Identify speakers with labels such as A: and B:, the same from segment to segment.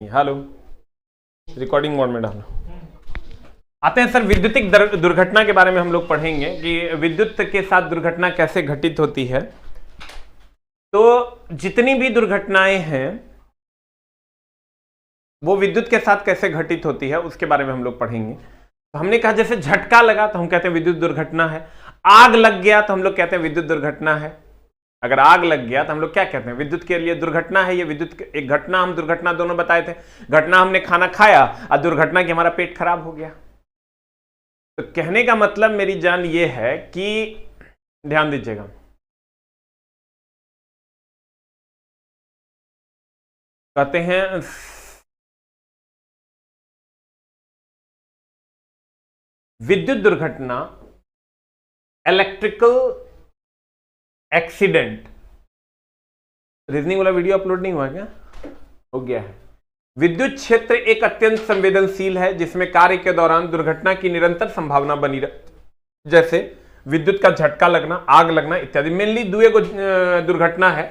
A: Hello, recording mode में डालो। आते हैं सर, विद्युतिक दुर्घटना के बारे में हम लोग पढ़ेंगे कि विद्युत के साथ दुर्घटना कैसे घटित होती है। तो जितनी भी दुर्घटनाएं हैं वो विद्युत के साथ कैसे घटित होती है उसके बारे में हम लोग पढ़ेंगे। तो हमने कहा जैसे झटका लगा तो हम कहते हैं विद्युत दुर्घटना है, आग लग गया तो हम लोग कहते हैं विद्युत दुर्घटना है। अगर आग लग गया तो हम लोग क्या कहते हैं, विद्युत के लिए दुर्घटना है। ये विद्युत एक घटना, हम दुर्घटना दोनों बताए थे। घटना हमने खाना खाया और दुर्घटना की हमारा पेट खराब हो गया। तो कहने का मतलब मेरी जान ये है कि ध्यान दीजिएगा, कहते हैं विद्युत दुर्घटना, इलेक्ट्रिकल एक्सीडेंट। रीजनिंग वाला वीडियो अपलोड नहीं हुआ क्या? हो गया है। विद्युत क्षेत्र एक अत्यंत संवेदनशील है जिसमें कार्य के दौरान दुर्घटना की निरंतर संभावना बनी रहे, जैसे विद्युत का झटका लगना, आग लगना इत्यादि। मेनली दो दुर्घटना है,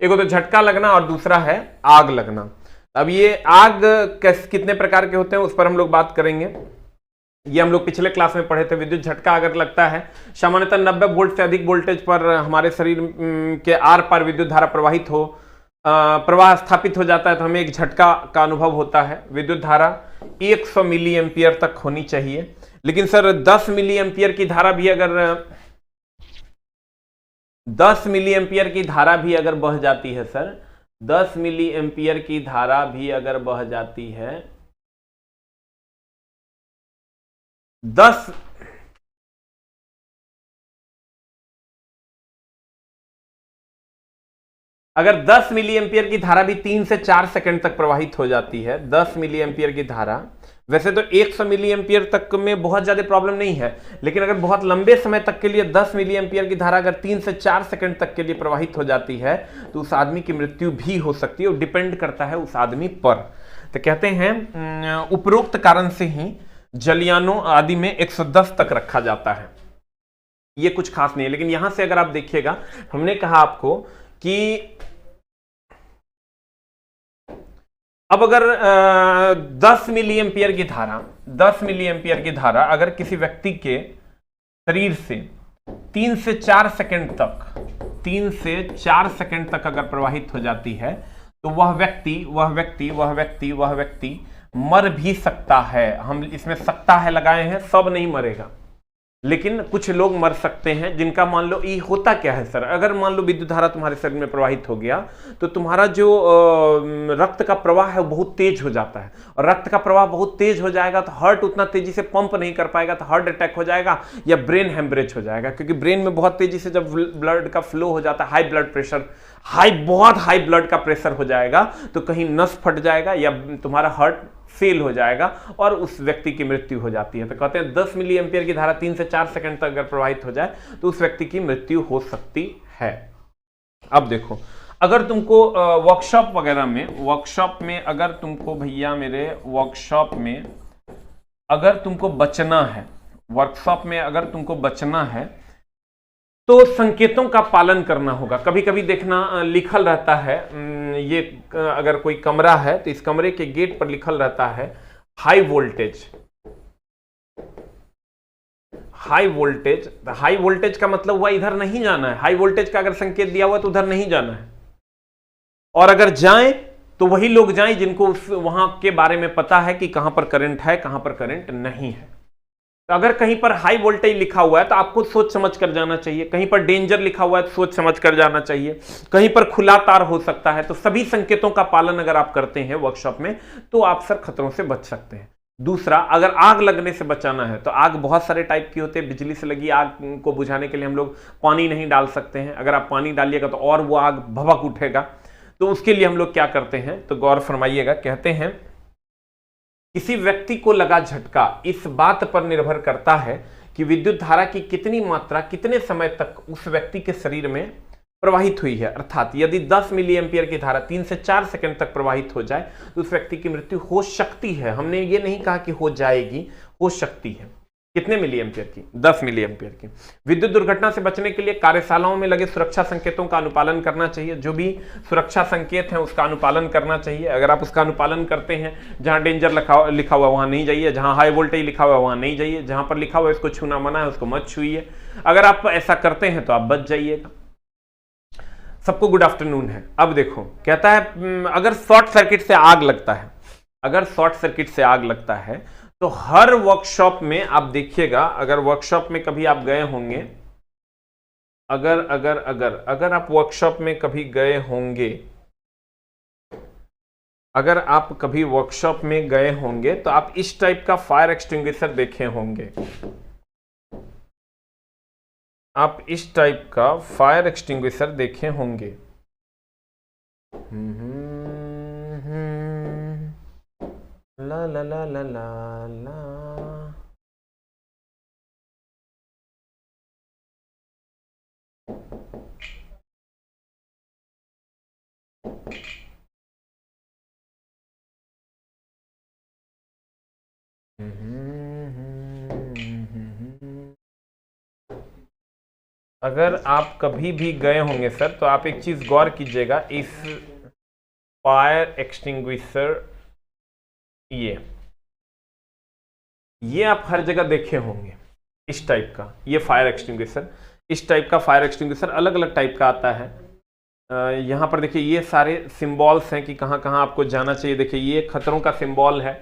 A: एक तो झटका लगना और दूसरा है आग लगना। अब ये आग कितने प्रकार के होते हैं उस पर हम लोग बात करेंगे। ये हम लोग पिछले क्लास में पढ़े थे। विद्युत झटका अगर लगता है सामान्यतः 90 वोल्ट से अधिक वोल्टेज पर हमारे शरीर के आर पार विद्युत धारा प्रवाहित हो, प्रवाह स्थापित हो जाता है तो हमें एक झटका का अनुभव होता है। विद्युत धारा 100 मिली एम्पियर तक होनी चाहिए। लेकिन सर 10 मिली एम्पियर की धारा भी अगर 10 मिली एम्पियर की धारा भी अगर बह जाती है सर, 10 मिली एम्पियर की धारा भी अगर बह जाती है, 10 अगर 10 मिली एम्पियर की धारा भी 3 से 4 सेकंड तक प्रवाहित हो जाती है, 10 मिली एम्पियर की धारा, वैसे तो 100 मिली एम्पियर तक में बहुत ज्यादा प्रॉब्लम नहीं है, लेकिन अगर बहुत लंबे समय तक के लिए 10 मिली एम्पियर की धारा अगर 3 से 4 सेकंड तक के लिए प्रवाहित हो जाती है तो उस आदमी की मृत्यु भी हो सकती है। वो डिपेंड करता है उस आदमी पर। तो कहते हैं उपरोक्त कारण से ही जलयानों आदि में 110 तक रखा जाता है। ये कुछ खास नहीं है। लेकिन यहां से अगर आप देखिएगा, हमने कहा आपको कि अब अगर 10 मिली एम्पियर की धारा, 10 मिली एम्पियर की धारा अगर किसी व्यक्ति के शरीर से 3 से 4 सेकंड तक, 3 से 4 सेकंड तक अगर प्रवाहित हो जाती है तो वह व्यक्ति मर भी सकता है। हम इसमें सकता है लगाए हैं, सब नहीं मरेगा, लेकिन कुछ लोग मर सकते हैं जिनका मान लो ये होता क्या है सर, अगर मान लो विद्युत धारा तुम्हारे शरीर में प्रवाहित हो गया तो तुम्हारा जो रक्त का प्रवाह है वो बहुत तेज हो जाता है, और रक्त का प्रवाह बहुत तेज हो जाएगा तो हार्ट उतना तेजी से पंप नहीं कर पाएगा, तो हार्ट अटैक हो जाएगा या ब्रेन हेमरेज हो जाएगा। क्योंकि ब्रेन में बहुत तेजी से जब ब्लड का फ्लो हो जाता है, हाई ब्लड प्रेशर, बहुत हाई ब्लड का प्रेशर हो जाएगा तो कहीं नस फट जाएगा या तुम्हारा हार्ट फेल हो जाएगा और उस व्यक्ति की मृत्यु हो जाती है। तो कहते हैं 10 मिली एम्पियर की धारा 3 से 4 सेकंड तक अगर प्रवाहित हो जाए तो उस व्यक्ति की मृत्यु हो सकती है। अब देखो, अगर तुमको वर्कशॉप वगैरह में, अगर तुमको भैया मेरे वर्कशॉप में अगर तुमको बचना है, वर्कशॉप में अगर तुमको बचना है तो संकेतों का पालन करना होगा। कभी कभी देखना लिखल रहता है, ये अगर कोई कमरा है तो इस कमरे के गेट पर लिखल रहता है high voltage. High voltage, high voltage का मतलब हुआ इधर नहीं जाना है। हाई वोल्टेज का अगर संकेत दिया हुआ तो उधर नहीं जाना है, और अगर जाएं तो वही लोग जाएं जिनको वहां के बारे में पता है कि कहां पर करंट है, कहां पर करंट नहीं है। तो अगर कहीं पर हाई वोल्टेज लिखा हुआ है तो आपको सोच समझ कर जाना चाहिए, कहीं पर डेंजर लिखा हुआ है तो सोच समझ कर जाना चाहिए, कहीं पर खुला तार हो सकता है। तो सभी संकेतों का पालन अगर आप करते हैं वर्कशॉप में तो आप सर खतरों से बच सकते हैं। दूसरा, अगर आग लगने से बचाना है तो आग बहुत सारे टाइप की होती है। बिजली से लगी आग को बुझाने के लिए हम लोग पानी नहीं डाल सकते हैं, अगर आप पानी डालिएगा तो और वो आग भभक उठेगा। तो उसके लिए हम लोग क्या करते हैं, तो गौर फरमाइएगा, कहते हैं किसी व्यक्ति को लगा झटका इस बात पर निर्भर करता है कि विद्युत धारा की कितनी मात्रा कितने समय तक उस व्यक्ति के शरीर में प्रवाहित हुई है। अर्थात यदि 10 मिली एम्पियर की धारा 3 से 4 सेकंड तक प्रवाहित हो जाए तो उस व्यक्ति की मृत्यु हो सकती है। हमने ये नहीं कहा कि हो जाएगी, हो सकती है। कितने मिली एम्पियर की? 10 मिली एम्पियर की। विद्युत दुर्घटना से बचने के लिए कार्यशालाओं में लगे सुरक्षा संकेतों का अनुपालन करना चाहिए। जो भी सुरक्षा संकेत है उसका अनुपालन करना चाहिए। अगर आप उसका अनुपालन करते हैं, जहां डेंजर लिखा हुआ वहां नहीं जाइए, जहां हाई वोल्टेज लिखा हुआ वहां नहीं जाइए, जहां पर लिखा हुआ इसको छूना मना है उसको मत छूइए। अगर आप ऐसा करते हैं तो आप बच जाइएगा। सबको गुड आफ्टरनून है। अब देखो, कहता है अगर शॉर्ट सर्किट से आग लगता है, अगर शॉर्ट सर्किट से आग लगता है तो हर वर्कशॉप में आप देखिएगा, अगर वर्कशॉप में कभी आप गए होंगे, अगर आप वर्कशॉप में कभी गए होंगे, अगर आप कभी वर्कशॉप में गए होंगे तो आप इस टाइप का फायर एक्सटिंग्विशर देखे होंगे। आप इस टाइप का फायर एक्सटिंग्विशर देखे होंगे। ला ला ला ला ला ला। अगर आप कभी भी गए होंगे सर, तो आप एक चीज गौर कीजिएगा, इस फायर एक्सटिंग्विशर ये आप हर जगह देखे होंगे। इस टाइप का ये फायर एक्सटिंग्विशर, इस टाइप का फायर एक्सटिंग्विशर अलग अलग टाइप का आता है। यहाँ पर देखिए ये सारे सिंबल्स हैं कि कहाँ कहाँ आपको जाना चाहिए। देखिए ये खतरों का सिंबल है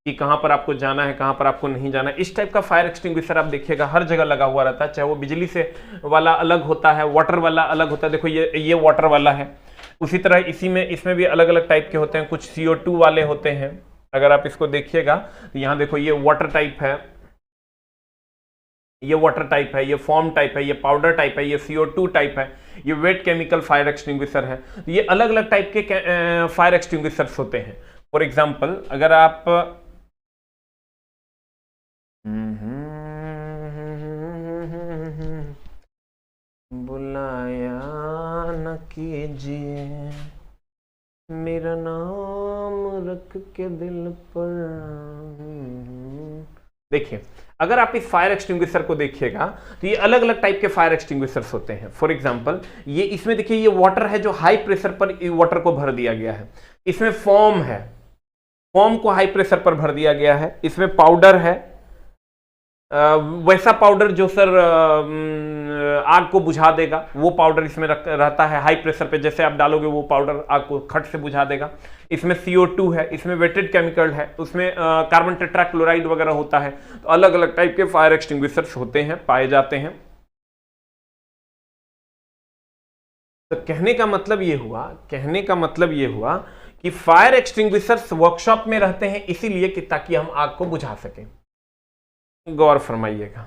A: कि कहाँ पर आपको जाना है, कहाँ पर आपको नहीं जाना है। इस टाइप का फायर एक्सटिंग्विशर आप देखिएगा हर जगह लगा हुआ रहता है, चाहे वो बिजली से वाला अलग होता है, वाटर वाला अलग होता है। देखो ये वाटर वाला है। उसी तरह इसमें भी अलग अलग टाइप के होते हैं। कुछ CO2 वाले होते हैं। अगर आप इसको देखिएगा तो यहाँ देखो ये वाटर टाइप है, ये वाटर टाइप है, ये फॉर्म टाइप है, ये पाउडर टाइप है, ये CO2 टाइप है, ये वेट केमिकल फायर एक्सटिंग्विशर है। ये अलग अलग टाइप के फायर एक्सटिंग्विशर्स होते हैं। फॉर एग्जाम्पल अगर आप बुलाया न कीजिए मेरा नाम रख के दिल पर। देखिए अगर आप इस फायर एक्सटिंग्विशर को देखिएगा तो ये अलग अलग टाइप के फायर एक्सटिंग्विशर्स होते हैं। फॉर एग्जांपल ये इसमें देखिए ये वाटर है जो हाई प्रेशर पर वाटर को भर दिया गया है। इसमें फॉर्म है, फॉर्म को हाई प्रेशर पर भर दिया गया है। इसमें पाउडर है, वैसा पाउडर जो सर आग को बुझा देगा, वो पाउडर इसमें रहता है हाई प्रेशर पे। जैसे आप डालोगे वो पाउडर आग को खट से बुझा देगा। इसमें CO2 है, इसमें वेटेड केमिकल है, उसमें कार्बन टेट्राक्लोराइड वगैरह होता है। तो अलग अलग टाइप के फायर एक्सटिंग्विशर्स होते हैं, पाए जाते हैं। तो कहने का मतलब ये हुआ कि फायर एक्सटिंग्विशर्स वर्कशॉप में रहते हैं इसीलिए कि ताकि हम आग को बुझा सकें। गौर फरमाइएगा।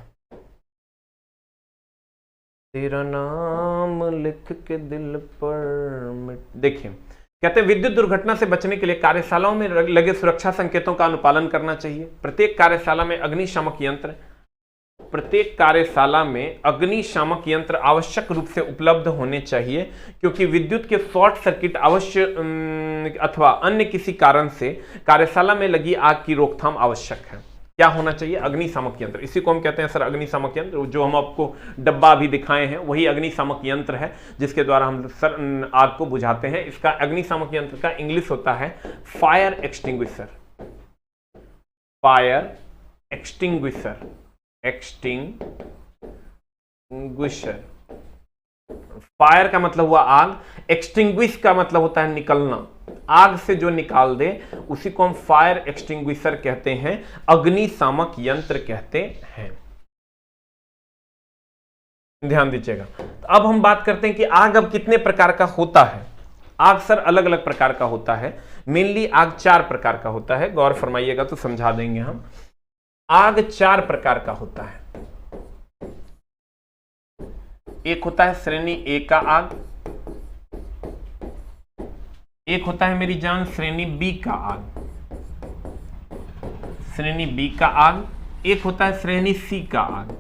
A: तेरा नाम लिख के दिल पर। देखिए कहते हैं विद्युत दुर्घटना से बचने के लिए कार्यशालाओं में लगे सुरक्षा संकेतों का अनुपालन करना चाहिए। प्रत्येक कार्यशाला में अग्निशामक यंत्र आवश्यक रूप से उपलब्ध होने चाहिए, क्योंकि विद्युत के शॉर्ट सर्किट अवश्य अथवा अन्य किसी कारण से कार्यशाला में लगी आग की रोकथाम आवश्यक है। क्या होना चाहिए? अग्निशामक यंत्र। इसी को हम कहते हैं सर अग्निशामक यंत्र। जो हम आपको डब्बा अभी दिखाए हैं वही अग्निशामक यंत्र है जिसके द्वारा हम सर आग को बुझाते हैं। इसका अग्निशामक यंत्र का इंग्लिश होता है fire extinguisher. Fire extinguisher, extinguisher. Fire का मतलब हुआ आग, एक्सटिंग्विश का मतलब होता है निकलना, आग से जो निकाल दे उसी को हम फायर एक्सटिंग्विशर कहते हैं, अग्निशामक यंत्र कहते हैं। ध्यान दीजिएगा। तो अब हम बात करते हैं कि आग अब कितने प्रकार का होता है। आग सर अलग अलग प्रकार का होता है। मेनली आग 4 प्रकार का होता है। गौर फरमाइएगा तो समझा देंगे हम। आग 4 प्रकार का होता है। एक होता है श्रेणी ए का आग, एक होता है मेरी जान श्रेणी बी का आग, श्रेणी बी का आग, एक होता है श्रेणी सी का आग,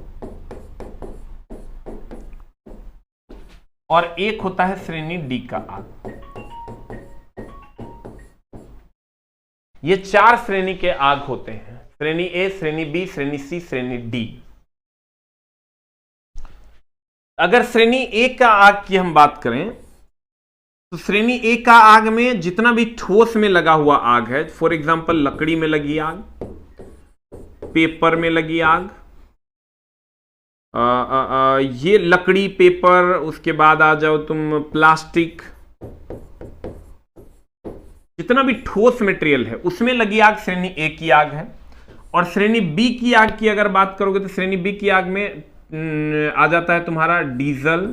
A: और एक होता है श्रेणी डी का आग। ये 4 श्रेणी के आग होते हैं। श्रेणी ए, श्रेणी बी, श्रेणी सी, श्रेणी डी। अगर श्रेणी ए का आग की हम बात करें तो श्रेणी ए का आग में जितना भी ठोस में लगा हुआ आग है, फॉर एग्जांपल लकड़ी में लगी आग, पेपर में लगी आग, ये लकड़ी, पेपर, उसके बाद आ जाओ तुम प्लास्टिक, जितना भी ठोस मटेरियल है उसमें लगी आग श्रेणी ए की आग है। और श्रेणी बी की आग की अगर बात करोगे तो श्रेणी बी की आग में आ जाता है तुम्हारा डीजल,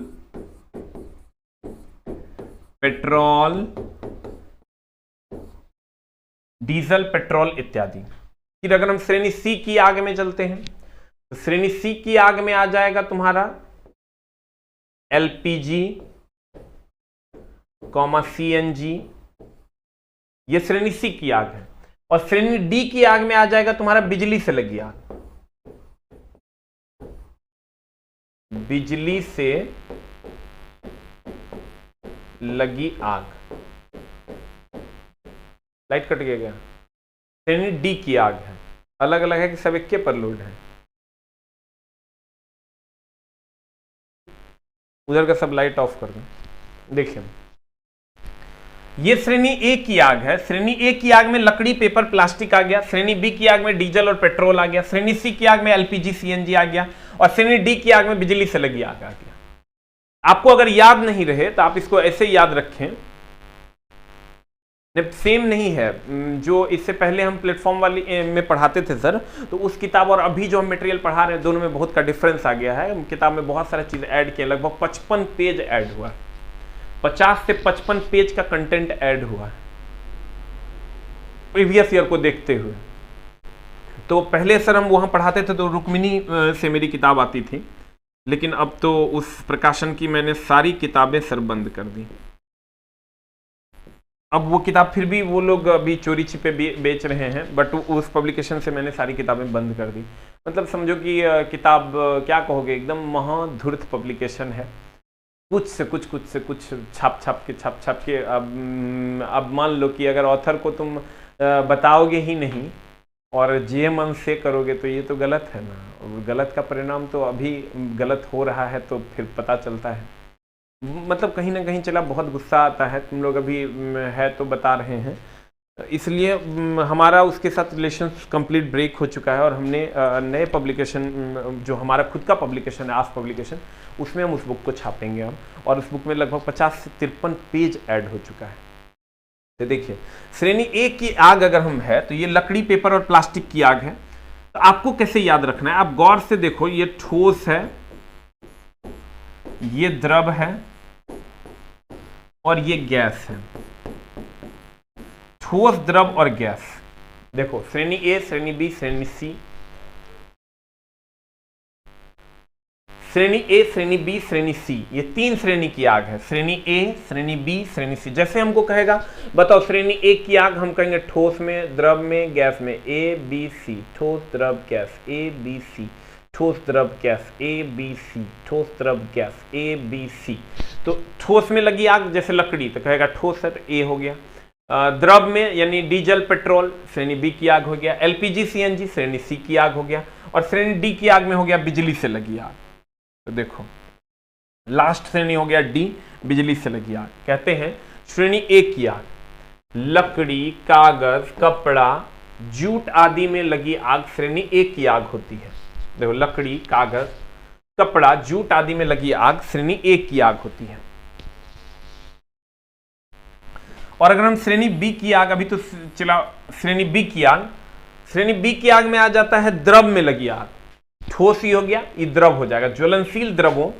A: पेट्रोल, इत्यादि। फिर अगर हम श्रेणी सी की आग में चलते हैं तो श्रेणी सी की आग में आ जाएगा तुम्हारा एलपीजी, सीएनजी, ये श्रेणी सी की आग है। और श्रेणी डी की आग में आ जाएगा तुम्हारा बिजली से लगी आग, बिजली से लगी आग। लाइट कट गया क्या? श्रेणी डी की आग है, अलग अलग है कि सब एक के पर लोड है। उधर का सब लाइट ऑफ कर दो। देखिए ये श्रेणी ए की आग है। श्रेणी ए की आग में लकड़ी, पेपर, प्लास्टिक आ गया। श्रेणी बी की आग में डीजल और पेट्रोल आ गया। श्रेणी सी की आग में एलपीजी, सीएनजी आ गया। और श्रेणी डी की आग में बिजली से लगी आग आ गया। आपको अगर याद नहीं रहे तो आप इसको ऐसे याद रखें, सेम नहीं है जो इससे पहले हम प्लेटफॉर्म वाली में पढ़ाते थे सर, तो उस किताब और अभी जो हम मटेरियल पढ़ा रहे हैं दोनों में बहुत का डिफरेंस आ गया है। किताब में बहुत सारी चीज ऐड किए, लगभग 55 पेज ऐड हुआ, 50 से 55 पेज का कंटेंट ऐड हुआ प्रीवियस ईयर को देखते हुए। तो पहले सर हम वहां पढ़ाते थे तो रुक्मिणी से मेरी किताब आती थी, लेकिन अब तो उस प्रकाशन की मैंने सारी किताबें सर बंद कर दी। अब वो किताब फिर भी वो लोग अभी चोरी छिपे बेच रहे हैं, बट उस पब्लिकेशन से मैंने सारी किताबें बंद कर दी। मतलब समझो कि किताब क्या कहोगे, एकदम महाधूर्त पब्लिकेशन है। कुछ से कुछ छाप छाप के अब मान लो कि अगर ऑथर को तुम बताओगे ही नहीं और जे मन से करोगे तो ये तो गलत है ना। और गलत का परिणाम तो अभी गलत हो रहा है तो फिर पता चलता है। मतलब कहीं ना कहीं चला बहुत गुस्सा आता है। तुम लोग अभी है तो बता रहे हैं, इसलिए हमारा उसके साथ रिलेशन कंप्लीट ब्रेक हो चुका है। और हमने नए पब्लिकेशन जो हमारा खुद का पब्लिकेशन है आस पब्लिकेशन, उसमें हम उस बुक को छापेंगे हम। और उस बुक में लगभग 50 से 53 पेज ऐड हो चुका है। तो देखिए श्रेणी ए की आग अगर हम है तो ये लकड़ी, पेपर और प्लास्टिक की आग है। तो आपको कैसे याद रखना है, आप गौर से देखो, ये ठोस है, ये द्रव है और ये गैस है। ठोस, द्रव और गैस। देखो श्रेणी ए, श्रेणी बी, श्रेणी सी, श्रेणी ए, श्रेणी बी, श्रेणी सी, ये 3 श्रेणी की आग है। श्रेणी ए, श्रेणी बी, श्रेणी सी। जैसे हमको कहेगा बताओ श्रेणी ए की आग, हम कहेंगे ठोस में, द्रव में, गैस में, ए बी सी, ठोस, द्रव, गैस, ए बी सी, ठोस, द्रव, गैस, ए बी सी, ठोस, द्रव, गैस, ए बी सी। तो ठोस में लगी आग जैसे लकड़ी तो कहेगा ठोस है तो ए हो गया। द्रव में यानी डीजल, पेट्रोल, श्रेणी बी की आग हो गया। एलपीजी, सीएनजी, श्रेणी सी की आग हो गया। और श्रेणी डी की आग में हो गया बिजली से लगी आग। तो देखो लास्ट श्रेणी हो गया डी, बिजली से लगी आग। कहते हैं श्रेणी ए की आग, लकड़ी, कागज, कपड़ा, जूट आदि में लगी आग श्रेणी ए की आग होती है। देखो लकड़ी, कागज, कपड़ा, जूट आदि में लगी आग श्रेणी ए की आग होती है। और अगर हम श्रेणी बी की आग, अभी तो चला श्रेणी बी की आग, श्रेणी बी की आग में आ जाता है द्रव में लगी आग। ठोस ही हो गया, ये द्रव हो जाएगा। ज्वलनशील द्रवों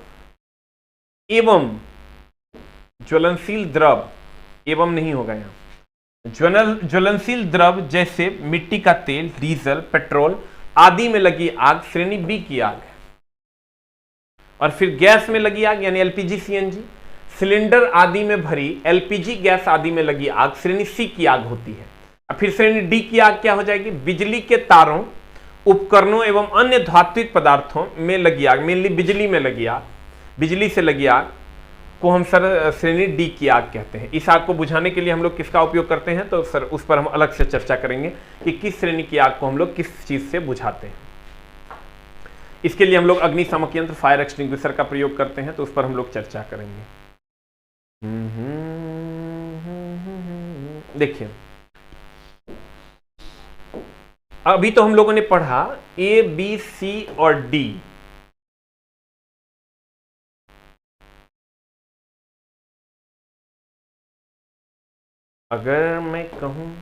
A: एवं, ज्वलनशील द्रव एवं नहीं होगा यहां, ज्वलनशील द्रव जैसे मिट्टी का तेल, डीजल, पेट्रोल आदि में लगी आग श्रेणी बी की आग है। और फिर गैस में लगी आग यानी एलपीजी, सीएनजी, सिलेंडर आदि में भरी एलपीजी गैस आदि में लगी आग श्रेणी सी की आग होती है। और फिर श्रेणी डी की आग क्या हो जाएगी, बिजली के तारों, उपकरणों एवं अन्य धात्विक पदार्थों में लगी आग, मेनली बिजली में लगी आग, बिजली से लगी आग। को हम सर श्रेणी डी की आग कहते हैं। इस आग को बुझाने के लिए हम लोग किसका उपयोग करते हैं, तो सर उस पर हम अलग से चर्चा करेंगे कि किस श्रेणी की आग को हम लोग किस चीज से बुझाते हैं। इसके लिए हम लोग अग्निशामक यंत्र फायर एक्सटिंग्विशर का प्रयोग करते हैं, तो उस पर हम लोग चर्चा करेंगे। देखिए अभी तो हम लोगों ने पढ़ा ए बी सी और डी। अगर मैं कहूं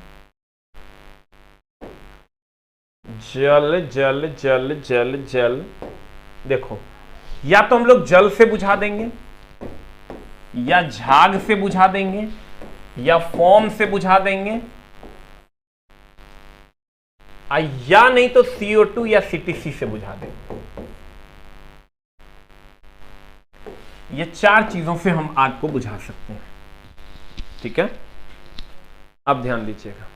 A: जल जल जल जल जल, देखो या तो हम लोग जल से बुझा देंगे, या झाग से बुझा देंगे, या फोम से बुझा देंगे, या नहीं तो CO2 या CTC से बुझा देंगे। ये 4 चीजों से हम आग को बुझा सकते हैं। ठीक है, अब ध्यान दीजिएगा,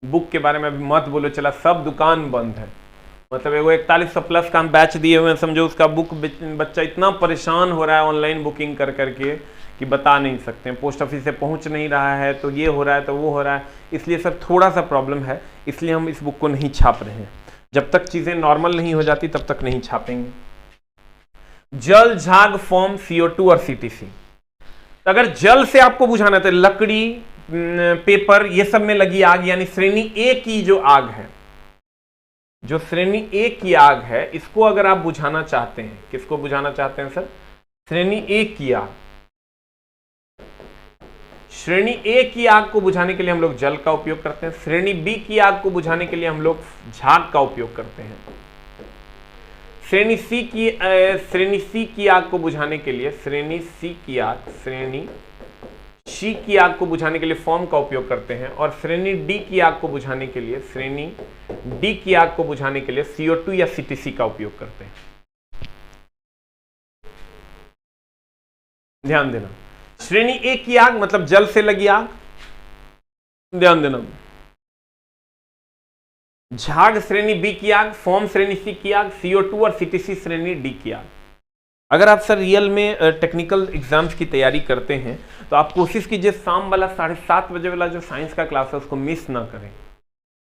A: बुक के बारे में अभी मत बोलो चला सब दुकान बंद है। मतलब एगो 4100 प्लस का हम बैच दिए हुए हैं, समझो उसका बुक बच्चा इतना परेशान हो रहा है ऑनलाइन बुकिंग कर करके कि बता नहीं सकते हैं। पोस्ट ऑफिस से पहुंच नहीं रहा है, तो ये हो रहा है तो वो हो रहा है, इसलिए सर थोड़ा सा प्रॉब्लम है, इसलिए हम इस बुक को नहीं छाप रहे हैं। जब तक चीजें नॉर्मल नहीं हो जाती तब तक नहीं छापेंगे। जल, झाग, फोम, CO2 और CTC। अगर जल से आपको बुझाना है तो लकड़ी, पेपर, ये सब में लगी आग, यानी श्रेणी ए की जो आग है, जो श्रेणी ए की आग है, इसको अगर आप बुझाना चाहते हैं, किसको बुझाना चाहते हैं सर, श्रेणी ए की आग। श्रेणी ए की आग को बुझाने के लिए हम लोग जल का उपयोग करते हैं। श्रेणी बी की आग को बुझाने के लिए हम लोग झाग का उपयोग करते हैं। श्रेणी सी की आग को बुझाने के लिए श्रेणी सी की आग को बुझाने के लिए फोम का उपयोग करते हैं। और श्रेणी डी की आग को बुझाने के लिए CO2 या CTC का उपयोग करते हैं। ध्यान देना, श्रेणी ए की आग मतलब जल से लगी आग, ध्यान देना। झाग श्रेणी बी की आग, फोम श्रेणी सी की आग, CO2 और CTC श्रेणी डी की आग। अगर आप सर रियल में टेक्निकल एग्जाम्स की तैयारी करते हैं तो आप कोशिश कीजिए शाम वाला 7:30 बजे वाला जो साइंस का क्लास है उसको मिस ना करें।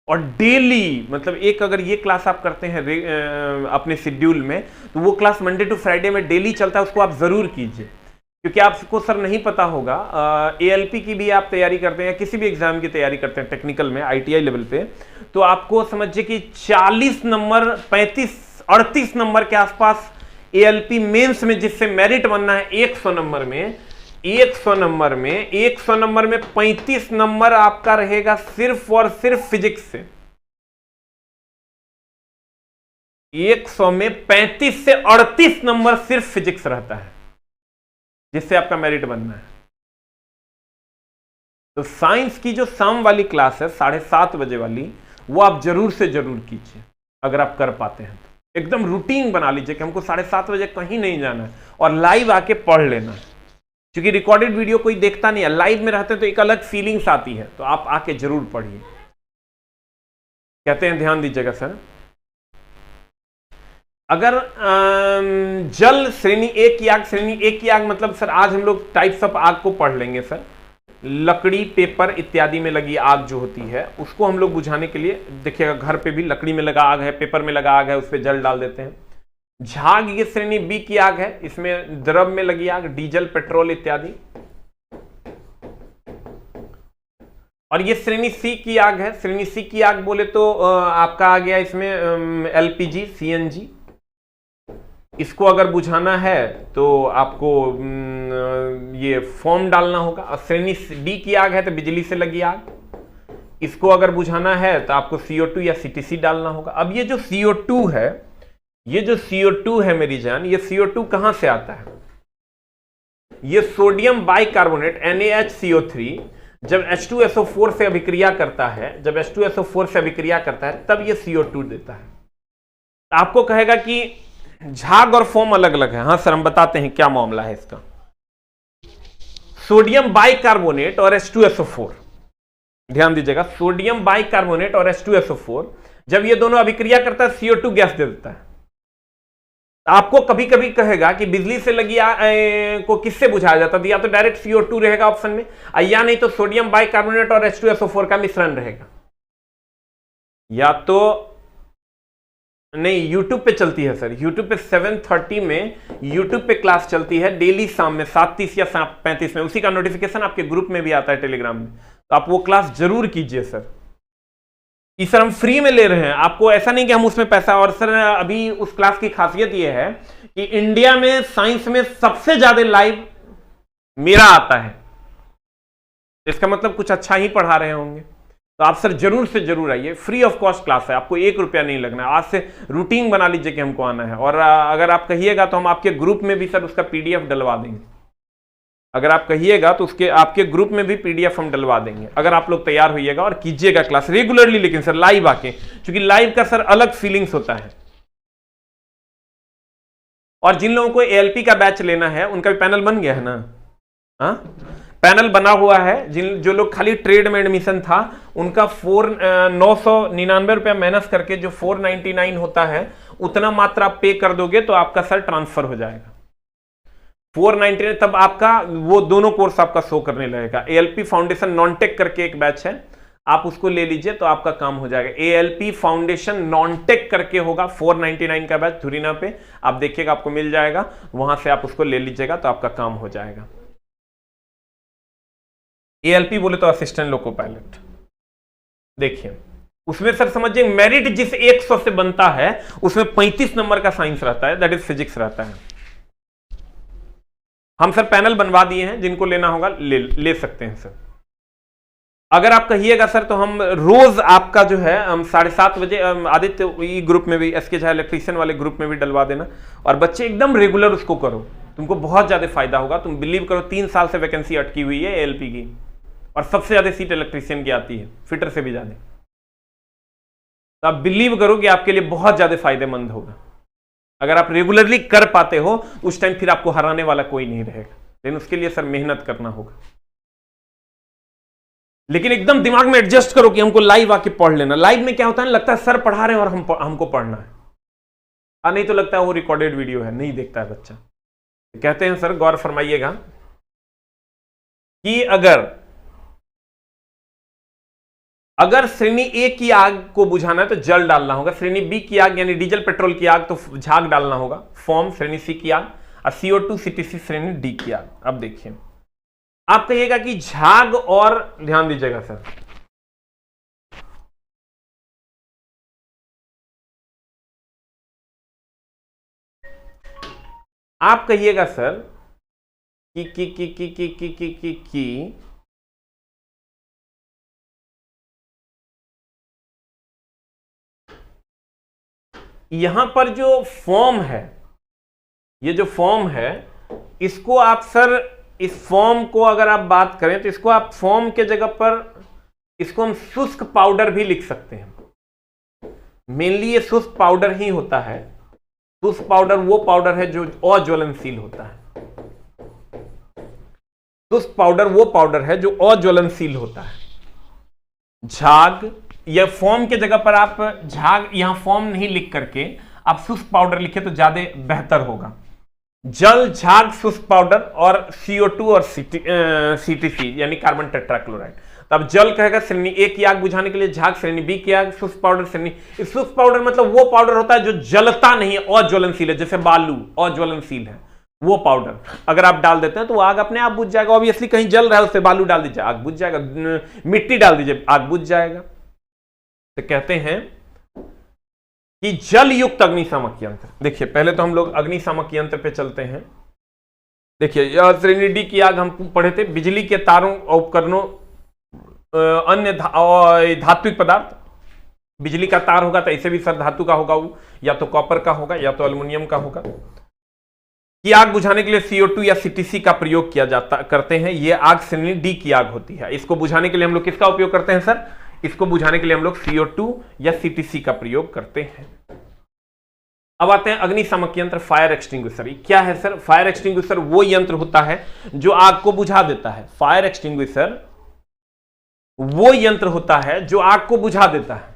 A: और डेली मतलब एक अगर ये क्लास आप करते हैं अपने शेड्यूल में, तो वो क्लास मंडे टू फ्राइडे में डेली चलता है, उसको आप जरूर कीजिए। क्योंकि आपको सर नहीं पता होगा, ALP की भी आप तैयारी करते हैं, किसी भी एग्जाम की तैयारी करते हैं टेक्निकल में ITI लेवल पे, तो आपको समझिए कि 40 नंबर 38 नंबर के आसपास ALP मेंस में जिससे मेरिट बनना है 100 नंबर में 35 नंबर आपका रहेगा सिर्फ और सिर्फ फिजिक्स से। 100 में 35 से 38 नंबर सिर्फ फिजिक्स रहता है जिससे आपका मेरिट बनना है। तो साइंस की जो शाम वाली क्लास है 7:30 बजे वाली, वो आप जरूर से जरूर कीजिए अगर आप कर पाते हैं तो। एकदम रूटीन बना लीजिए कि हमको 7:30 बजे कहीं नहीं जाना है और लाइव आके पढ़ लेना है। क्योंकि रिकॉर्डेड वीडियो कोई देखता नहीं है, लाइव में रहते हैं तो एक अलग फीलिंग्स आती है, तो आप आके जरूर पढ़िए। कहते हैं ध्यान दीजिएगा सर, अगर जल श्रेणी ए की आग मतलब सर आज हम लोग टाइप्स ऑफ आग को पढ़ लेंगे सर। लकड़ी, पेपर इत्यादि में लगी आग जो होती है उसको हम लोग बुझाने के लिए, देखिएगा घर पे भी लकड़ी में लगा आग है, पेपर में लगा आग है, उस पर जल डाल देते हैं। झाग ये श्रेणी बी की आग है, इसमें द्रव में लगी आग, डीजल, पेट्रोल इत्यादि। और ये श्रेणी सी की आग है। श्रेणी सी की आग बोले तो आपका आ गया इसमें LPG, CNG। इसको अगर बुझाना है तो आपको ये फोम डालना होगा। और श्रेणी डी की आग है तो बिजली से लगी आग, इसको अगर बुझाना है तो आपको CO2 या CTC डालना होगा। अब ये जो CO2 है मेरी जान, ये CO2 कहां से आता है? ये सोडियम बाइकार्बोनेट NaHCO3 जब H2SO4 से अभिक्रिया करता है, तब ये CO2 देता है। आपको कहेगा कि झाग और फोम अलग अलग है। हाँ सर, हम बताते हैं क्या मामला है इसका। सोडियम बाइकार्बोनेट और H2SO4, ध्यान दीजिएगा, सोडियम बाइकार्बोनेट और H2SO4 जब ये दोनों अभिक्रिया करता है CO2 गैस दे देता है। आपको कभी कभी कहेगा कि बिजली से लगी आग को किससे बुझाया जाता है, या तो डायरेक्ट CO2 रहेगा ऑप्शन में, या नहीं तो सोडियम बाइकार्बोनेट और H2SO4 का मिश्रण रहेगा, या तो नहीं। YouTube पे चलती है सर, YouTube पे 7:30 में YouTube पे क्लास चलती है डेली शाम में 7:30 या 7:35 में, उसी का नोटिफिकेशन आपके ग्रुप में भी आता है टेलीग्राम में, तो आप वो क्लास जरूर कीजिए सर। ये सर हम फ्री में ले रहे हैं, आपको ऐसा नहीं कि हम उसमें पैसा, और सर अभी उस क्लास की खासियत ये है कि इंडिया में साइंस में सबसे ज्यादा लाइव मेरा आता है, इसका मतलब कुछ अच्छा ही पढ़ा रहे होंगे। तो आप सर जरूर से जरूर आइए, फ्री ऑफ कॉस्ट क्लास है, आपको 1 रुपया नहीं लगना है। आज से रूटीन बना लीजिए कि हमको आना है, और अगर आप कहिएगा तो हम आपके ग्रुप में भी सर उसका PDF डलवा देंगे। अगर आप कहिएगा तो उसके आपके ग्रुप में भी PDF हम डलवा देंगे, अगर आप लोग तैयार होइएगा और कीजिएगा क्लास रेगुलरली, लेकिन सर लाइव आके, क्योंकि लाइव का सर अलग फीलिंग्स होता है। और जिन लोगों को ALP का बैच लेना है उनका भी पैनल बन गया है ना, हाँ पैनल बना हुआ है। जो लोग खाली ट्रेड में एडमिशन था उनका 999 रुपया माइनस करके जो 499 होता है, उतना मात्र आप पे कर दोगे तो आपका सर ट्रांसफर हो जाएगा 499, तब आपका वो दोनों कोर्स आपका शो करने लगेगा। ALP फाउंडेशन नॉन टेक करके एक बैच है, आप उसको ले लीजिए तो आपका काम हो जाएगा। ALP फाउंडेशन नॉन टेक करके होगा, 499 का बैच धुरीना पे, आप देखिएगा आपको मिल जाएगा, वहां से आप उसको ले लीजिएगा तो आपका काम हो जाएगा। ALP बोले तो असिस्टेंट लोको पायलट, देखिए उसमें सर समझिए मेरिट जिस 100 से बनता है उसमें 35 नंबर का साइंस रहता है, दैट इज फिजिक्स रहता है। हम सर पैनल बनवा दिए हैं, जिनको लेना होगा ले सकते हैं सर। अगर आप कहिएगा सर तो हम रोज आपका जो है हम 7:30 बजे आदित्य ग्रुप में भी, SK झा इलेक्ट्रीशियन वाले ग्रुप में भी डलवा देना, और बच्चे एकदम रेगुलर उसको करो, तुमको बहुत ज्यादा फायदा होगा। तुम बिलीव करो 3 साल से वैकेंसी अटकी हुई है ALP की, और सबसे ज्यादा सीट इलेक्ट्रीशियन की आती है, फिटर से भी ज्यादा। तो आप बिलीव करो कि आपके लिए बहुत ज्यादा फायदेमंद होगा। अगर आप रेगुलरली कर पाते हो उस टाइम फिर आपको हराने वाला कोई नहीं रहेगा, लेकिन उसके लिए सर मेहनत करना होगा। लेकिन एकदम दिमाग में एडजस्ट करो कि हमको लाइव आके पढ़ लेना। लाइव में क्या होता है, लगता है सर पढ़ा रहे हैं और हमको पढ़ना है, नहीं तो लगता है वो रिकॉर्डेड वीडियो है, नहीं देखता है बच्चा। कहते हैं सर गौर फरमाइएगा कि अगर श्रेणी A की आग को बुझाना है तो जल डालना होगा, श्रेणी B की आग यानी डीजल पेट्रोल की आग तो झाग डालना होगा, फॉर्म श्रेणी C की आग, और CO2 CTC श्रेणी D की आग। अब देखिए आप कहिएगा कि झाग, और ध्यान दीजिएगा सर, आप कहिएगा सर कि यहां पर जो फॉर्म है, ये जो फॉर्म है, इसको आप सर, इस फॉर्म को अगर आप बात करें तो इसको आप फॉर्म के जगह पर इसको हम शुष्क पाउडर भी लिख सकते हैं। मेनली ये शुष्क पाउडर ही होता है। शुष्क पाउडर वो पाउडर है जो अज्वलनशील होता है। शुष्क पाउडर वो पाउडर है जो अज्वलनशील होता है। झाग या फॉर्म के जगह पर आप झाग, यहां फॉर्म नहीं लिख करके आप शुष्क पाउडर लिखे तो ज्यादा बेहतर होगा। जल, झाग, शुष्क पाउडर और CO2 और CTC यानी कार्बन टेट्राक्लोराइड। तब जल कहेगा श्रेणी A की आग बुझाने के लिए, झाग श्रेणी B की आग, शुष्क पाउडर श्रेणी। शुष्क पाउडर मतलब वो पाउडर होता है जो जलता नहीं है, अज्वलनशील है, जैसे बालू अज्वलनशील है, वो पाउडर अगर आप डाल देते हैं तो आग अपने आप बुझ जाएगा। ऑब्वियसली कहीं जल रहा है उससे बालू डाल दीजिए आग बुझ जाएगा, मिट्टी डाल दीजिए आग बुझ जाएगा। तो कहते हैं कि जल युक्त अग्निशामक यंत्र। देखिए पहले तो हम लोग अग्निशामक यंत्र पे चलते हैं। देखिए यह श्रेणी D की आग हम पढ़े थे, बिजली के तारों, उपकरणों, अन्य धात्विक पदार्थ। बिजली का तार होगा तो ऐसे भी सर धातु का होगा, वो या तो कॉपर का होगा या तो एल्युमिनियम का होगा। कि आग बुझाने के लिए CO2 या CTC का प्रयोग किया जाता करते हैं। ये आग श्रेणी D की आग होती है। इसको बुझाने के लिए हम लोग किसका उपयोग करते हैं सर? इसको बुझाने के लिए हम लोग CO2 या CTC का प्रयोग करते हैं। अब आते हैं अग्निशामक यंत्र, फायर एक्सटिंग्विशर। क्या है सर? फायर एक्सटिंग्विशर वो यंत्र होता है जो आग को बुझा देता है। फायर एक्सटिंग्विशर वो यंत्र होता है जो आग को बुझा देता है।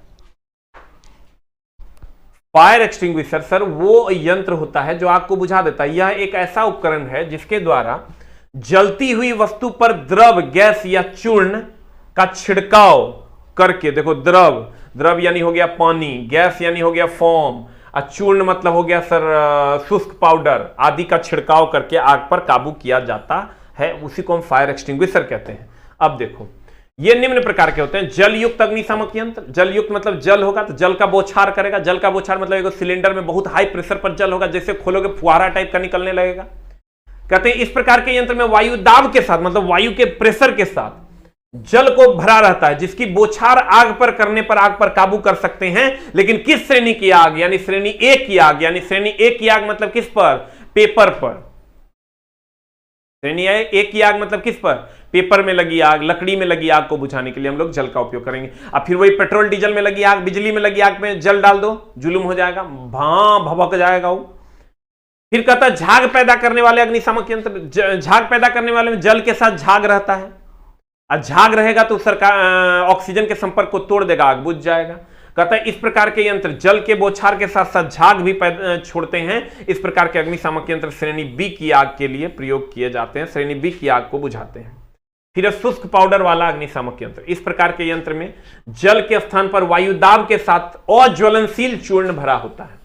A: फायर एक्सटिंग्विशर सर वो यंत्र होता है जो आग को बुझा देता है। यह एक ऐसा उपकरण है जिसके द्वारा जलती हुई वस्तु पर द्रव, गैस या चूर्ण का छिड़काव करके, देखो द्रव यानी हो गया पानी, गैस यानी हो गया फोम, और चूर्ण मतलब हो गया सर शुष्क पाउडर आदि का छिड़काव करके आग पर काबू किया जाता है। उसी को हम फायर एक्सटिंग्विशर कहते हैं। अब देखो ये निम्न प्रकार के होते हैं। जल युक्त अग्निशामक यंत्र। जल युक्त मतलब जल होगा तो जल का बौछार करेगा। जल का बौछार मतलब एक सिलेंडर में बहुत हाई प्रेशर पर जल होगा, जैसे खोलोगे फुहारा टाइप का निकलने लगेगा। कहते हैं इस प्रकार के यंत्र में वायु दाब के साथ, मतलब वायु के प्रेशर के साथ जल को भरा रहता है, जिसकी बौछार आग पर करने पर आग पर काबू कर सकते हैं। लेकिन किस श्रेणी की आग, यानी श्रेणी ए की आग। यानी श्रेणी ए की आग मतलब किस पर? पेपर पर। श्रेणी ए की आग मतलब किस पर? पेपर में लगी आग, लकड़ी में लगी आग को बुझाने के लिए हम लोग जल का उपयोग करेंगे। अब फिर वही पेट्रोल डीजल में लगी आग, बिजली में लगी आग में जल डाल दो, जुलूम हो जाएगा, भभक जाएगा वो। फिर कहता है झाग पैदा करने वाले अग्निशामक यंत्र। झाग पैदा करने वाले में जल के साथ झाग रहता है, और झाग रहेगा तो सरकार ऑक्सीजन के संपर्क को तोड़ देगा, आग बुझ जाएगा। कहता है इस प्रकार के यंत्र जल के बौछार के साथ साथ झाग भी छोड़ते हैं। इस प्रकार के अग्निशामक यंत्र श्रेणी बी की आग के लिए प्रयोग किए जाते हैं, श्रेणी बी की आग को बुझाते हैं। फिर शुष्क पाउडर वाला अग्निशामक यंत्र। इस प्रकार के यंत्र में जल के स्थान पर वायु दाब के साथ अज्वलनशील चूर्ण भरा होता है।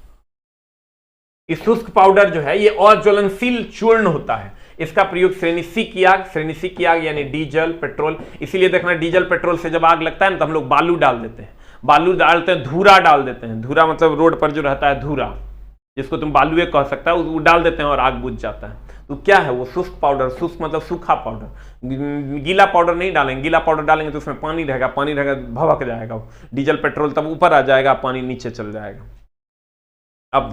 A: इस शुष्क पाउडर जो है ये अज्वलनशील चूर्ण होता है। इसका प्रयोग श्रेणी सी की आग, श्रेणी सी की आग यानी डीजल पेट्रोल। इसीलिए देखना डीजल पेट्रोल से जब आग लगता है ना तो हम लोग बालू डाल देते हैं, बालू डालते हैं, धूरा डाल देते हैं। धूरा मतलब रोड पर जो रहता है धूरा, जिसको तुम बालुए कह सकता है, वो डाल देते हैं और आग बुझ जाता है। तो क्या है वो? शुष्क पाउडर। शुष्क मतलब सूखा पाउडर। गीला पाउडर नहीं डालेंगे, गीला पाउडर डालेंगे तो उसमें पानी रहेगा, पानी रहेगा भभक जाएगा वो। डीजल पेट्रोल तब ऊपर आ जाएगा, पानी नीचे चल जाएगा। अब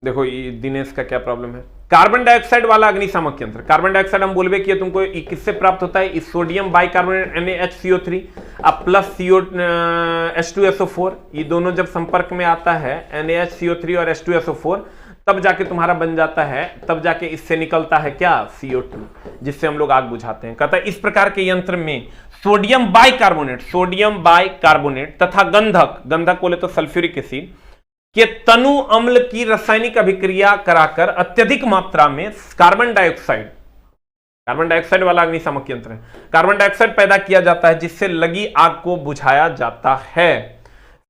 A: देखो ये दिनेश का क्या प्रॉब्लम है। कार्बन डाइऑक्साइड वाला अग्निशामक यंत्र। कार्बन डाइऑक्साइड हम बोलबे किए तुमको किससे प्राप्त होता है? इस सोडियम बाइकार्बोनेट NaHCO3 अब प्लस H2SO4, ये दोनों जब संपर्क में आता है NaHCO3 और H2SO4, तब जाके तुम्हारा बन जाता है, तब जाके इससे निकलता है क्या? CO2, जिससे हम लोग आग बुझाते हैं। कहता है इस प्रकार के यंत्र में सोडियम बाइकार्बोनेट तथा गंधक बोले तो सल्फ्यूरिक एसिड के तनु अम्ल की रासायनिक अभिक्रिया कराकर अत्यधिक मात्रा में कार्बन डाइऑक्साइड वाला अग्निशामक यंत्र है। कार्बन डाइऑक्साइड पैदा किया जाता है जिससे लगी आग को बुझाया जाता है।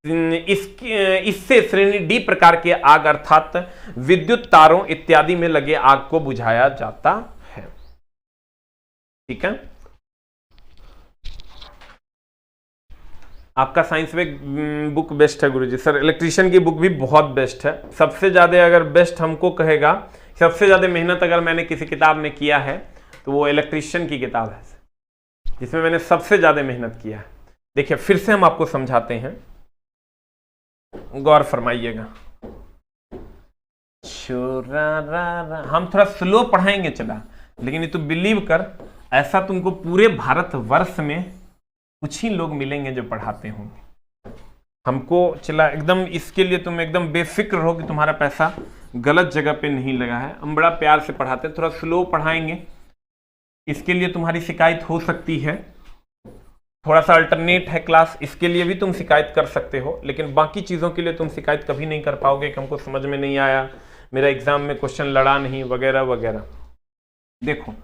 A: इससे श्रेणी डी प्रकार के आग अर्थात विद्युत तारों इत्यादि में लगे आग को बुझाया जाता है। ठीक है, आपका साइंस में बुक बेस्ट है गुरुजी। सर इलेक्ट्रिशियन की बुक भी बहुत बेस्ट है। सबसे ज़्यादा अगर बेस्ट हमको कहेगा, सबसे ज़्यादा मेहनत अगर मैंने किसी किताब में किया है तो वो इलेक्ट्रिशियन की किताब है, जिसमें मैंने सबसे ज़्यादा मेहनत किया है। देखिए फिर से हम आपको समझाते हैं, गौर फरमाइएगा। हम थोड़ा स्लो पढ़ाएंगे चला, लेकिन ये तो बिलीव कर, ऐसा तुमको पूरे भारतवर्ष में कुछ ही लोग मिलेंगे जो पढ़ाते होंगे। हमको चला एकदम, इसके लिए तुम एकदम बेफिक्र हो कि तुम्हारा पैसा गलत जगह पे नहीं लगा है। हम बड़ा प्यार से पढ़ाते हैं, थोड़ा स्लो पढ़ाएंगे। इसके लिए तुम्हारी शिकायत हो सकती है, थोड़ा सा अल्टरनेट है क्लास, इसके लिए भी तुम शिकायत कर सकते हो। लेकिन बाकी चीज़ों के लिए तुम शिकायत कभी नहीं कर पाओगे कि हमको समझ में नहीं आया, मेरा एग्जाम में क्वेश्चन लड़ा नहीं, वगैरह वगैरह। देखो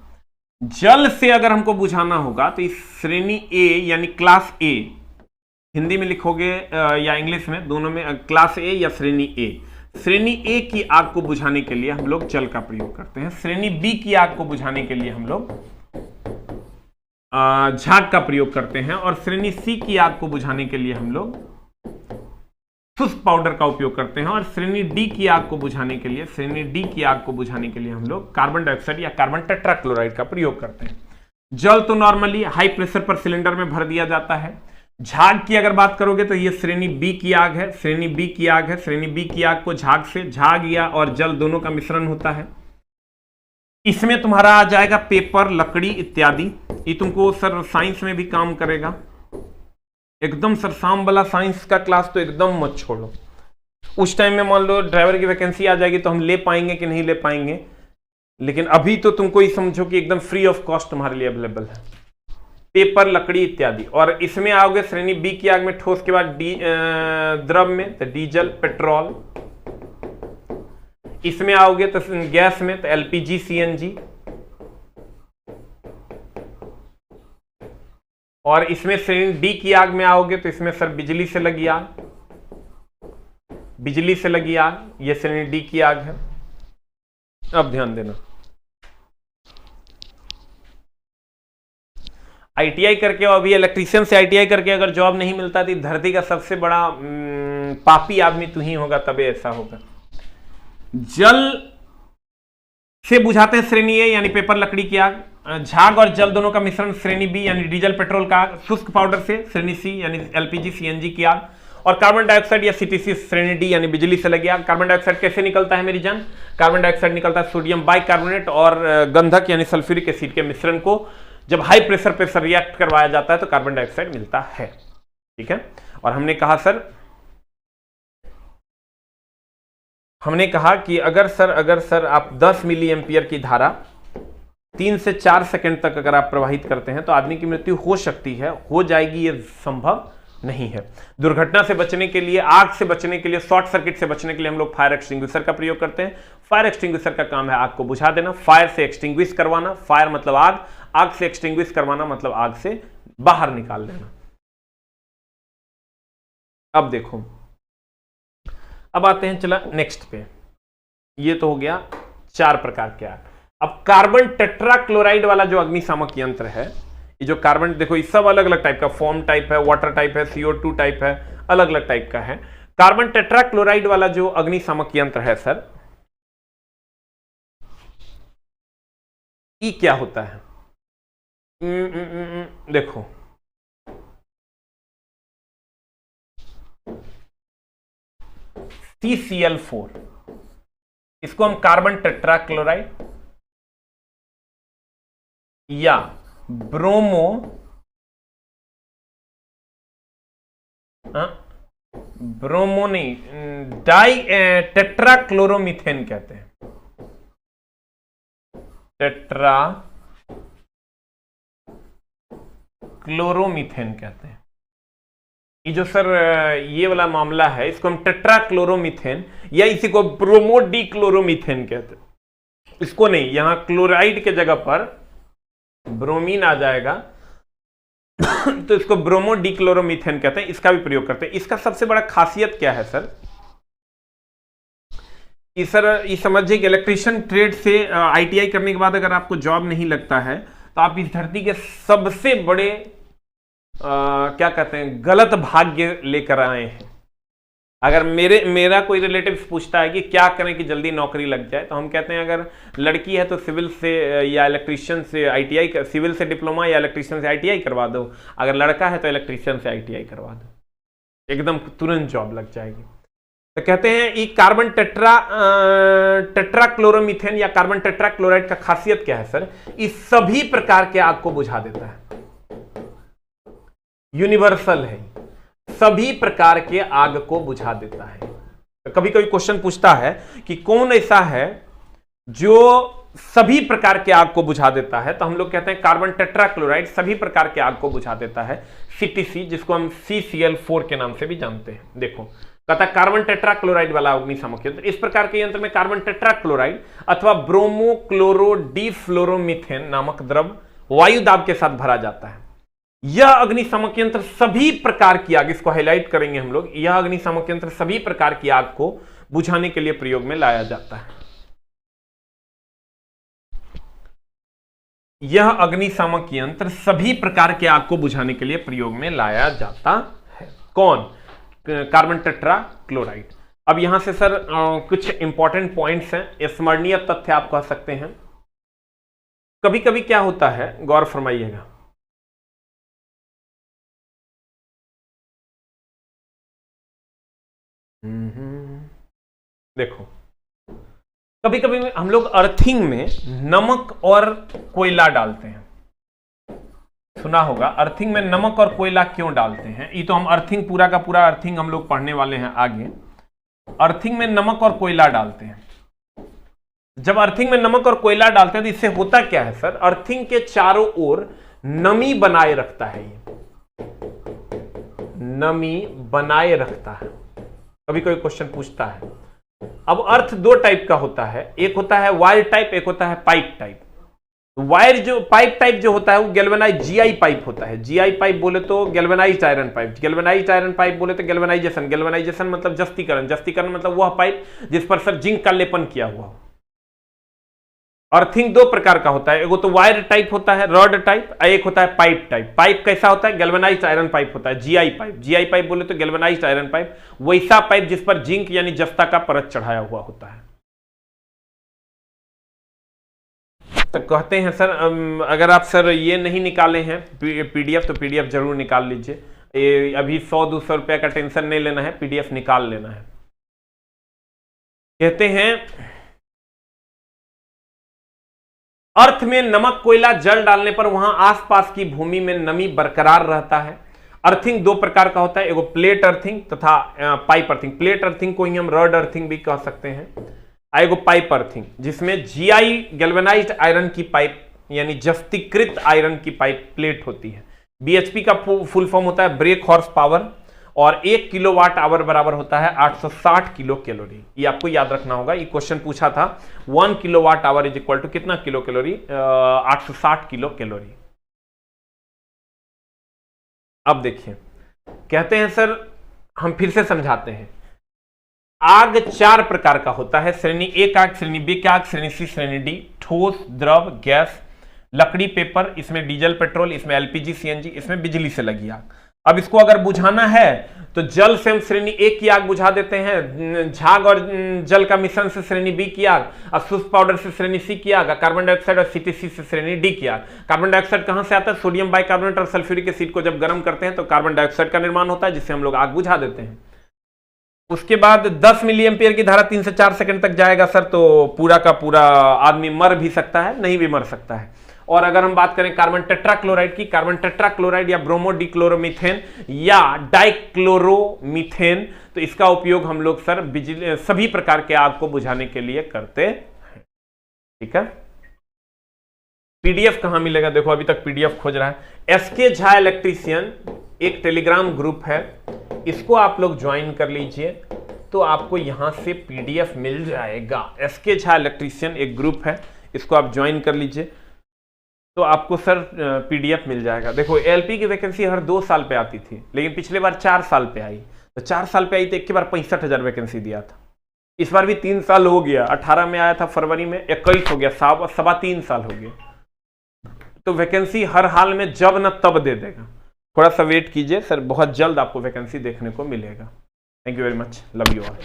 A: जल से अगर हमको बुझाना होगा तो इस श्रेणी ए यानी क्लास ए, हिंदी में लिखोगे या इंग्लिश में, दोनों में, क्लास ए या श्रेणी ए। श्रेणी ए की आग को बुझाने के लिए हम लोग जल का प्रयोग करते हैं। श्रेणी बी की आग को बुझाने के लिए हम लोग झाग का प्रयोग करते हैं। और श्रेणी सी की आग को बुझाने के लिए हम लोग शुष्क पाउडर का उपयोग करते हैं। और श्रेणी डी की आग को बुझाने के लिए, हम लोग कार्बन डाइऑक्साइड या कार्बन टेट्राक्लोराइड का प्रयोग करते हैं। जल तो नॉर्मली हाई प्रेशर पर सिलेंडर में भर दिया जाता है। झाग की अगर बात करोगे तो ये श्रेणी बी की आग है, श्रेणी बी की आग को झाग से, झाग या और जल दोनों का मिश्रण होता है। इसमें तुम्हारा आ जाएगा पेपर, लकड़ी इत्यादि। ये तुमको सर साइंस में भी काम करेगा एकदम। सर शाम वाला साइंस का क्लास तो एकदम मत छोड़ो। उस टाइम में मान लो ड्राइवर की वैकेंसी आ जाएगी तो हम ले पाएंगे कि नहीं ले पाएंगे, लेकिन अभी तो तुमको ही समझो कि एकदम फ्री ऑफ कॉस्ट तुम्हारे लिए अवेलेबल है। पेपर, लकड़ी इत्यादि। और इसमें आओगे श्रेणी बी की आग में ठोस के बाद द्रव में तो डीजल, पेट्रोल। इसमें आओगे तो गैस में तो एलपीजी, सीएनजी। और इसमें श्रेणी डी की आग में आओगे तो इसमें सर बिजली से लगी आग, बिजली से लगी आग, ये श्रेणी डी की आग है। अब ध्यान देना, आईटीआई करके और अभी इलेक्ट्रीशियन से आईटीआई करके अगर जॉब नहीं मिलता तो धरती का सबसे बड़ा पापी आदमी तू ही होगा, तभी ऐसा होगा। जल से बुझाते हैं श्रेणी ए यानी पेपर, लकड़ी की आग। झाग और जल दोनों का मिश्रण श्रेणी बी यानी डीजल, पेट्रोल का आग। शुष्क पाउडर से श्रेणी सी यानी एलपीजी, सीएनजी की आग। और कार्बन डाइऑक्साइड या सीटीसी श्रेणी डी यानी बिजली से लगी आग। कार्बन डाइऑक्साइड कैसे निकलता है मेरी जान? कार्बन डाइऑक्साइड निकलता है सोडियम बाइकार्बोनेट और गंधक यानी सल्फ्यूरिक एसिड के मिश्रण को जब हाई प्रेशर पे सर रिएक्ट करवाया जाता है तो कार्बन डाइऑक्साइड मिलता है। ठीक है, और हमने कहा कि अगर सर आप 10 मिली एम्पियर की धारा 3 से 4 सेकंड तक अगर आप प्रवाहित करते हैं तो आदमी की मृत्यु हो सकती है, हो जाएगी, ये संभव नहीं है। दुर्घटना से बचने के लिए, आग से बचने के लिए, शॉर्ट सर्किट से बचने के लिए हम लोग फायर एक्सटिंग्विशर का प्रयोग करते हैं। फायर एक्सटिंग्विशर का काम है आग को बुझा देना, फायर से एक्सटिंग्विश करवाना। फायर मतलब आग, आग से एक्सटिंग्विश करवाना मतलब आग से बाहर निकाल देना। अब देखो, अब आते हैं चला नेक्स्ट पे। ये तो हो गया 4 प्रकार के आग। अब कार्बन टेट्राक्लोराइड वाला जो अग्निशामक यंत्र है, ये जो कार्बन, देखो ये सब अलग अलग टाइप का, फोम टाइप है, वाटर टाइप है, CO2 टाइप है, अलग अलग टाइप का है। कार्बन टेट्राक्लोराइड वाला जो अग्निशामक यंत्र है सर, ये क्या होता है? देखो, CCl4, इसको हम कार्बन टेट्राक्लोराइड या ब्रोमो नहीं, डाई टेट्राक्लोरोमीथेन कहते हैं। टेट्राक्लोरोमीथेन कहते हैं। ये जो सर ये वाला मामला है, इसको हम टेट्राक्लोरोमीथेन या इसी को ब्रोमोडिक्लोरोमीथेन कहते हैं। इसको नहीं, यहां क्लोराइड के जगह पर ब्रोमीन आ जाएगा तो इसको ब्रोमोडिक्लोरोमीथेन कहते हैं। इसका भी प्रयोग करते हैं। इसका सबसे बड़ा खासियत क्या है सर? ये समझिए कि इलेक्ट्रीशियन ट्रेड से आईटीआई करने के बाद अगर आपको जॉब नहीं लगता है तो आप इस धरती के सबसे बड़े क्या कहते हैं, गलत भाग्य लेकर आए हैं। अगर मेरा कोई रिलेटिव पूछता है कि क्या करें कि जल्दी नौकरी लग जाए, तो हम कहते हैं अगर लड़की है तो सिविल से या इलेक्ट्रीशियन से आईटीआई, सिविल से डिप्लोमा या इलेक्ट्रीशियन से आईटीआई करवा दो। अगर लड़का है तो इलेक्ट्रीशियन से आईटीआई करवा दो, एकदम तुरंत जॉब लग जाएगी। तो कहते हैं ये कार्बन टेट्राक्लोरोमीथेन या कार्बन टेट्राक्लोराइड का खासियत क्या है सर? इस सभी प्रकार के आग को बुझा देता है, यूनिवर्सल है, सभी प्रकार के आग को बुझा देता है। तो कभी कभी क्वेश्चन पूछता है कि कौन ऐसा है जो सभी प्रकार के आग को बुझा देता है, तो हम लोग कहते हैं कार्बन टेट्राक्लोराइड सभी प्रकार के आग को बुझा देता है। CTC, जिसको हम CCl4 के नाम से भी जानते हैं। देखो, कहता है कार्बन टेट्राक्लोराइड वाला अग्निशामक यंत्र, इस प्रकार के यंत्र में कार्बन टेट्राक्लोराइड अथवा ब्रोमोक्लोरोडिफ्लोरोमीथेन नामक द्रव वायु दाब के साथ भरा जाता है। यह अग्निशामक यंत्र सभी प्रकार की आग, इसको हाईलाइट करेंगे हम लोग, यह अग्निशामक यंत्र सभी प्रकार की आग को बुझाने के लिए प्रयोग में लाया जाता है। यह अग्निशामक यंत्र सभी प्रकार के आग को बुझाने के लिए प्रयोग में लाया जाता है। कौन? Carbon tetrachloride. अब यहां से सर कुछ इंपॉर्टेंट पॉइंट्स हैं, स्मरणीय तथ्य आप कह सकते हैं। कभी कभी क्या होता है, गौर फरमाइएगा, देखो कभी कभी हम लोग अर्थिंग में नमक और कोयला डालते हैं। सुना होगा अर्थिंग में नमक और कोयला क्यों डालते हैं? ये तो हम अर्थिंग, पूरा का पूरा अर्थिंग हम लोग पढ़ने वाले हैं आगे। अर्थिंग में नमक और कोयला डालते हैं। जब अर्थिंग में नमक और कोयला डालते हैं तो इससे होता क्या है सर? अर्थिंग के चारों ओर नमी बनाए रखता है, ये नमी बनाए रखता है। कभी कोई क्वेश्चन पूछता है। अब अर्थ दो टाइप का होता है, एक होता है वायर टाइप, एक होता है पाइप टाइप। वायर जो पाइप टाइप जो होता है वो गैल्वेनाइज जीआई पाइप होता है। जीआई पाइप बोले तो galvanised iron pipe, galvanised iron pipe बोले तो गैल्वेनाइजेशन, गैल्वेनाइजेशन मतलब जस्तीकरण, जस्तीकरण मतलब वह पाइप जिस पर सर जिंक का लेपन किया हुआ हो। अर्थिंग दो प्रकार का होता है, एक तो वायर टाइप होता है, रॉड टाइप, एक होता है पाइप टाइप। पाइप कैसा होता है? गैल्वेनाइज्ड आयरन पाइप होता है, जीआई पाइप। जीआई पाइप बोले तो गैल्वेनाइज्ड आयरन पाइप, वैसा पाइप जिस पर जिंक यानी जस्ता का परत चढ़ाया हुआ होता है। तो कहते हैं सर अगर आप सर ये नहीं निकाले हैं पीडीएफ तो पीडीएफ जरूर निकाल लीजिए। अभी 100-200 रुपये का टेंशन नहीं लेना है, पीडीएफ निकाल लेना है। कहते हैं अर्थ में नमक कोयला जल डालने पर वहां आसपास की भूमि में नमी बरकरार रहता है। अर्थिंग दो प्रकार का होता है, एगो प्लेट अर्थिंग तथा पाइप अर्थिंग। प्लेट अर्थिंग को ही हम रॉड अर्थिंग भी कह सकते हैं। एगो पाइप अर्थिंग जिसमें जीआई गैल्वेनाइज्ड आयरन की पाइप यानी जस्तीकृत आयरन की पाइप प्लेट होती है। बीएचपी का फुल फॉर्म होता है ब्रेक हॉर्स पावर, और 1 किलोवाट आवर बराबर होता है 860 किलो कैलोरी। ये आपको याद रखना होगा, ये क्वेश्चन पूछा था। 1 kilowatt hour is equal to कितना किलो कैलोरी? 860 kilo calorie. अब देखिए कहते हैं सर, हम फिर से समझाते हैं। आग 4 प्रकार का होता है, श्रेणी ए आग, श्रेणी बी आग, श्रेणी सी, श्रेणी डी। ठोस, द्रव, गैस, लकड़ी, पेपर, इसमें डीजल पेट्रोल, इसमें एलपीजी सीएनजी, इसमें बिजली से लगी आग। अब इसको अगर बुझाना है तो जल से हम श्रेणी ए की आग बुझा देते हैं, झाग और जल का मिश्रण से श्रेणी बी की आग, शुष्क पाउडर से श्रेणी सी की आग, कार्बन डाइऑक्साइड और सीटीसी से श्रेणी डी की आग। कार्बन डाइऑक्साइड कहां से आता है? सोडियम बाइकार्बोनेट और सल्फ्यूरिक एसिड को जब गर्म करते हैं तो कार्बन डाइऑक्साइड का निर्माण होता है, जिससे हम लोग आग बुझा देते हैं। उसके बाद 10 मिली एम्पियर की धारा 3 से 4 सेकंड तक जाएगा सर, तो पूरा का पूरा आदमी मर भी सकता है, नहीं भी मर सकता है। और अगर हम बात करें कार्बन टेट्राक्लोराइड की, कार्बन टेट्राक्लोराइड या ब्रोमो डिक्लोरोमीथेन या डाइक्लोरोमीथेन, तो इसका उपयोग हम लोग सर बिजली सभी प्रकार के आग को बुझाने के लिए करते हैं। ठीक है, पीडीएफ कहां मिलेगा? देखो अभी तक पीडीएफ खोज रहा है। एसके झा इलेक्ट्रीशियन एक टेलीग्राम ग्रुप है, इसको आप लोग ज्वाइन कर लीजिए तो आपको यहां से पीडीएफ मिल जाएगा। एसके झा इलेक्ट्रीशियन एक ग्रुप है, इसको आप ज्वाइन कर लीजिए तो आपको सर पीडीएफ मिल जाएगा। देखो एलपी की वैकेंसी हर 2 साल पे आती थी, लेकिन पिछले बार 4 साल पे आई, तो 4 साल पे आई तो एक के बार 65,000 वैकेंसी दिया था। इस बार भी 3 साल हो गया, 18 में आया था फरवरी में, 21 हो गया, 3.25 साल हो गया। तो वैकेंसी हर हाल में जब न तब दे देगा, थोड़ा सा वेट कीजिए सर, बहुत जल्द आपको वैकेंसी देखने को मिलेगा। Thank you very much, love you all.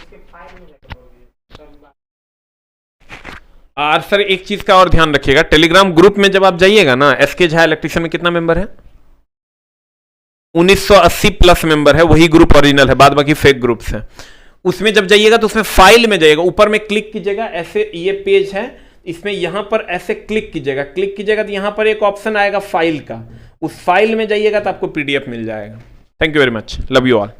A: और सर एक चीज का और ध्यान रखिएगा, टेलीग्राम ग्रुप में जब आप जाइएगा ना, एसके झा इलेक्ट्रीशियन में कितना मेंबर है? 1980 प्लस मेंबर है, वही ग्रुप ओरिजिनल है, बाद बाकी फेक ग्रुप्स हैं। उसमें जब जाइएगा तो उसमें फाइल में जाइएगा, ऊपर में क्लिक कीजिएगा, ऐसे ये पेज है, इसमें यहां पर ऐसे क्लिक कीजिएगा तो यहां पर एक ऑप्शन आएगा फाइल का, उस फाइल में जाइएगा तो आपको पीडीएफ मिल जाएगा। Thank you very much, love you all.